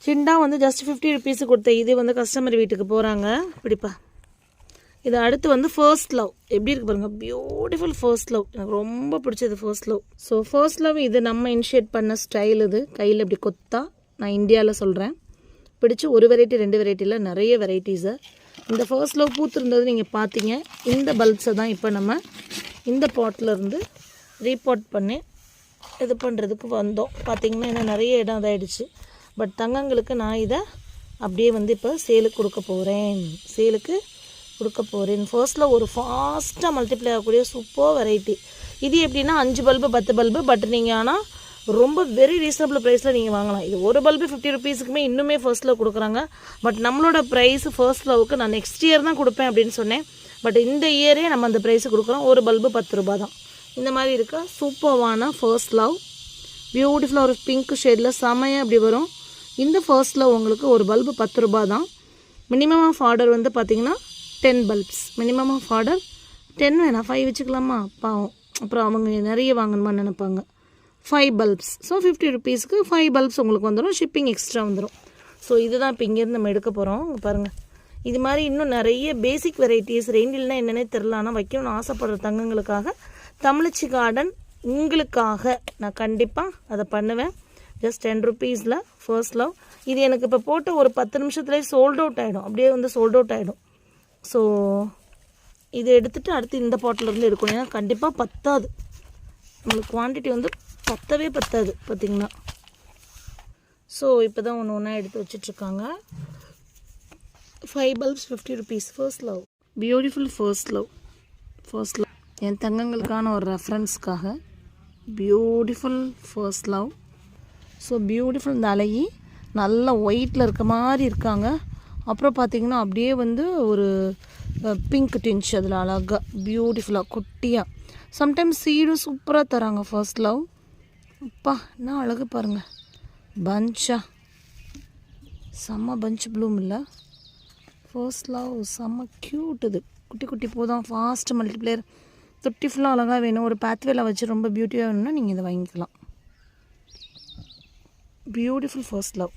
சிண்டா வந்து just 50 rupees கொடுத்தேன். இது வந்து கஸ்டமர் வீட்டுக்கு போகிறாங்க. பிடிப்பா. இது அடுத்து வந்து ஃபர்ஸ்ட் லவ் எப்படி இருக்குது பாருங்கள். Beautiful first love. எனக்கு ரொம்ப பிடிச்சது first love. So first love இது நம்ம இனிஷியேட் பண்ண ஸ்டைல். இது கையில் இப்படி கொத்தா நான் இந்தியாவில் சொல்கிறேன். பிடிச்சி ஒரு வெரைட்டி 2 வெரைட்டியில் நிறைய வெரைட்டிஸை. இந்த ஃபர்ஸ்ட் லவ் பூத்துருந்தது நீங்கள் பார்த்தீங்க. இந்த பல்ப்ஸை தான் இப்போ நம்ம இந்த பாட்டிலருந்து ரீபாட் பண்ணி இது பண்ணுறதுக்கு வந்தோம். பார்த்திங்கன்னா இன்னும் நிறைய இடம் இதாகிடுச்சு. பட் தங்கங்களுக்கு நான் இதை அப்படியே வந்து இப்போ சேலுக்கு கொடுக்க போகிறேன். ஃபர்ஸ்ட்டில் ஒரு ஃபாஸ்ட்டாக மல்டிப்ளை ஆகக்கூடிய சூப்பர் வெரைட்டி. இது எப்படின்னா 5 பல்பு 10 பல்பு. பட் நீங்கள் ஆனால் ரொம்ப வெரி ரீசனபிள் ப்ரைஸில் நீங்கள் வாங்கலாம். இது ஒரு பல்பு 50 ருபீஸுக்குமே இன்னுமே ஃபர்ஸ்ட்டில் கொடுக்குறாங்க. பட் நம்மளோட ப்ரைஸ் ஃபர்ஸ்ட் லவுக்கு நான் நெக்ஸ்ட் இயர் தான் கொடுப்பேன் அப்படின்னு சொன்னேன். பட் இந்த இயரே நம்ம அந்த ப்ரைஸு கொடுக்குறோம். ஒரு பல்பு 10 ரூபா தான். இந்த மாதிரி இருக்க சூப்பர்வான ஃபர்ஸ்ட் லவ் பியூட்டிஃபுல்லாக ஒரு பிங்க் ஷேடில் செமையாக அப்படி வரும். இந்த ஃபர்ஸ்ட் லவ் உங்களுக்கு ஒரு பல்பு 10 ரூபா தான். மினிமம் ஆஃப் ஆர்டர் வந்து பார்த்திங்கன்னா 10 பல்ப்ஸ். மினிமம் ஆஃப் ஆர்டர் 10 வேணாம் 5 வச்சுக்கலாமா? பாவம் அப்புறம் அவங்க நிறைய வாங்கணுமான்னு நினைப்பாங்க. 5 பல்ப்ஸ். ஸோ 50 ருபீஸ்க்கு 5 பல்ப்ஸ் உங்களுக்கு வந்துடும். ஷிப்பிங் எக்ஸ்ட்ரா வந்துடும். ஸோ இதுதான் இப்போ இங்கேருந்து நம்ம எடுக்க போகிறோம். பாருங்கள், இது மாதிரி இன்னும் நிறைய பேசிக் வெரைட்டிஸ் ரெயின்டில்னால் என்னென்னே தெரில. ஆனால் வைக்கணும்னு ஆசைப்படுற தங்கங்களுக்காக தமிழச்சி கார்டன் உங்களுக்காக நான் கண்டிப்பாக அதை பண்ணுவேன். ஜஸ்ட் 10 ருபீஸில் ஃபர்ஸ்ட் லவ். இது எனக்கு இப்போ போட்ட ஒரு 10 நிமிஷத்துலேயே சோல்ட் அவுட் ஆகிடும். அப்படியே வந்து சோல்ட் அவுட் ஆகிடும். ஸோ இதை எடுத்துகிட்டு அடுத்து இந்த பாட்டிலேருந்து எடுக்கணும். ஏன்னா கண்டிப்பாக பத்தாது. நம்மளுக்கு குவான்டிட்டி வந்து பத்தவே பத்தாது பார்த்திங்கன்னா. ஸோ இப்போ தான் ஒன்று ஒன்றா எடுத்து வச்சிட்ருக்காங்க. 5 bulbs 50 rupees. First love beautiful first love. என் தங்கங்களுக்கான ஒரு ரெஃபரன்ஸ்க்காக beautiful first love. So beautiful. இந்த அழகி நல்லா ஒயிட்டில் இருக்க மாதிரி இருக்காங்க. அப்புறம் பார்த்திங்கன்னா அப்படியே வந்து ஒரு பிங்க் டின்ச் அதில் அழகாக பியூட்டிஃபுல்லாக குட்டியாக. சம்டைம்ஸ் சீடும் சூப்பராக தராங்க ஃபர்ஸ்ட் லவ். அப்பா என்ன அழகு பாருங்கள். பஞ்சா செம்ம பஞ்ச் ப்ளூம் இல்லை ஃபர்ஸ்ட் லவ். செம்ம க்யூட். இது குட்டி குட்டி போதும். Fast multiplayer. தொட்டி ஃபுல்லாக அழகாக வேணும். ஒரு பேத்வேல வச்சு ரொம்ப பியூட்டியாக வேணும்னா நீங்கள் இதை வாங்கிக்கலாம். Beautiful first love.